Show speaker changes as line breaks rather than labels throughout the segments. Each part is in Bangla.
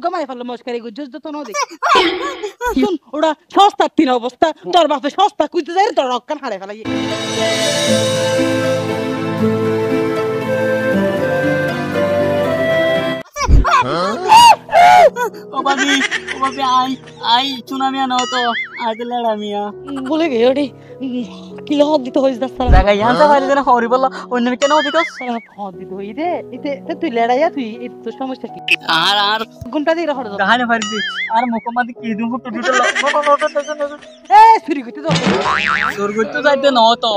রুগা মাই ফেললো মস্কারি গুজজ তো ন দেখ শুন ওরা সস্তা তিন অবস্থা তোর বাপে সস্তা কইতে যাই তোর রক্কান হারে ফেলাই
ओ भाभी आई आई चुनामी आना हो तो आज लड़ा मिया
বলে গে ওডি কি লহ দিতে হইছ দাসরা
জায়গা ইয়ান সা ফাইলে না হরি বললা অন্য কেন দিকস
হদ দিতে হই দে এতে তুই লড়াইয়া তুই এত তো সমস্যা কি
আর
গুনটা দি রহড়
গাহানে ফারি দি আর মুকমাদি কি দুম ফুট টুটে
এ ছুরি কইতে দাও
তোর গইতো যাইতে ন তো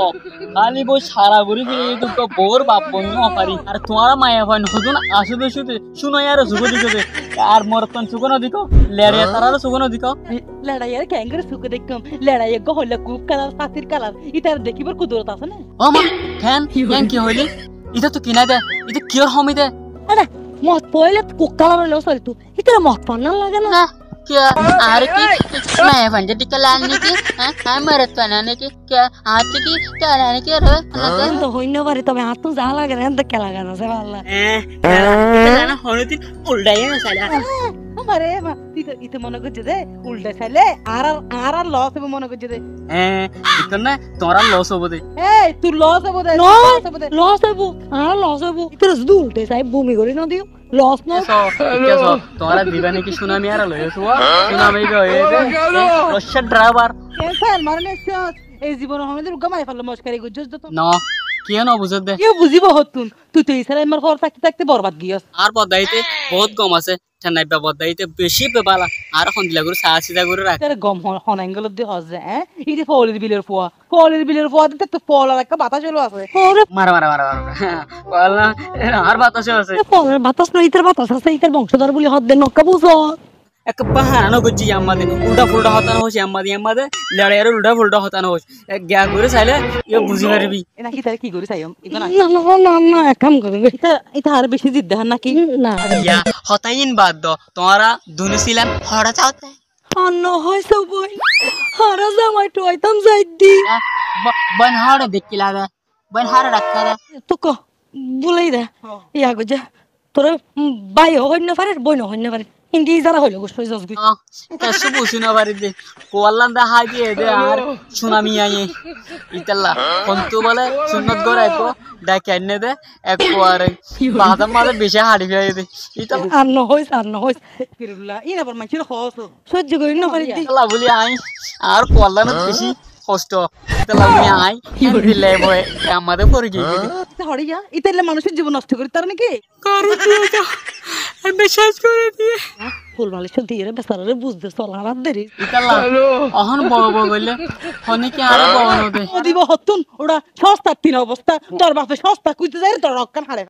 খালি বই সারা ঘুরি ফিরে তো বোর বাপ বন্য পারি আর তোমার মায়া হয় নতুন আসবে শুতে শুনো यार সুগো দিকে আর মরতন সুগো না দিকো লেড়িয়া তারার সুগো না দিকো
লড়াইয়ার ক্যাঙ্গার সুকে দেখম লড়াইয়া গো হইলা কুপ কালার সাতির কালার ইতার দেখিবার কুদরত আছে না
ও মা কেন কি হইলি এটা তো কিনা দে এটা কিওর হমি দে
আরে মত পয়লে কুক কালার লও সরি তু ইতার মত পান্না লাগে না
क्या आर की मैं फंडे टिकल आने की हां मरत बनाने की क्या हाथ की क्या लाने की रे
তো হইনো পারে তবে হাত তো যা লাগে না এত কে লাগানো আছে ভাল্লা
না হনুতি উল্টাই না সালা
আমারে মা ইতে মনে করছে দে উল্টা চাইলে আর লস হবে মনে করছে দে
ইতন না তোরা লস হবে দে
এই তুই লস হবে দে লস হবে আর লস হবে তোর শুধু উল্টে চাই বমি করে না দিও লস না
কেসো তোরা দিবানে কি সুনামি আর লইছো সুনামি বে রশিয়া ড্রাইভার
কেন মারনে এই জীবন আমাদের গমাই ফেললো মস্কারি গুজজ তো
না কেন বুঝত দে
কেউ বুঝিব হতুন তুই তো ইসারা আমার ঘর থাকতে থাকতে বরবাদ গিয়স
আর বদাইতে বহুত কম আছে ঠান্ডাই বদাইতে বেশি বেবালা আর এখন দিলা করে সাহসিদা করে রাখ
আরে গম হনাঙ্গল দি হজে এই যে ফলের বিলের ফুয়া দিতে তো ফল আর একটা বাতাস হলো আছে
মারা বল না আর বাতাস আছে
ফলের বাতাস না ইতার বাতাস আছে ইতার বংশধর বলি হদ দে নক্কা বুঝো
এক বাহানা গজি আমাদে উল্টা ফুলটা হতানো হইছে আমাদে লড়াইয়ের উল্টা ফুলটা হতানো হইছে এক গ্যা করে চাইলে ইয়ে বুঝি পারবি
এনা কি তার কি করে চাইম না এক কাম করে এটা আর বেশি জিদ দেখান নাকি না
ইয়া হতাইন বাদ দ তোরা দুনিছিলাম হড়া চাওতে
অন্য হইছে বই হারা জামাই তো আইতাম যাইদি
বন হড়া দেখিলা দে বন হড়া রাখা দে
তো কো বলেই দে ইয়া গজা তোরা বাই হই না পারে বই না হই না পারে হিন্দি যারা হইলো গোসই জজগি
কসু বুঝিনা পারি দে কোয়াল্লান দা হাই দিয়ে দে আর সুনামি আইয়ে ইতাল্লা কোনতো বলে সুন্নত গরাই কো ডাকেনে দে এক কোয়ারে বাদাম মালে বেশি হাড়ি ফেলে দে ইতাল
আর ন হইছ কিরুল্লাহ ইনা পর মাইছির হস সহ্য করি না পারি দি
ইতাল্লা বলি আই আর কোয়াল্লান বেশি কষ্ট ইতাল্লা বলি আই দিলে বয় আমাদের পরে গিয়ে
এটা হড়িয়া ইতালে মানুষের জীবন নষ্ট করি তার নাকি
করে দিয়ে তো আর বিশ্বাস করে দিয়ে
ফুল ভালো সব দিয়ে বেচারারে বুঝতে চলা রাত দেরি
ইতাল্লা অহন বড় বলে অনেকে আর বড় হবে
দিব হতুন ওরা সস্তা তিন অবস্থা তোর বাপে সস্তা কইতে যাই তোর রক্কান হারে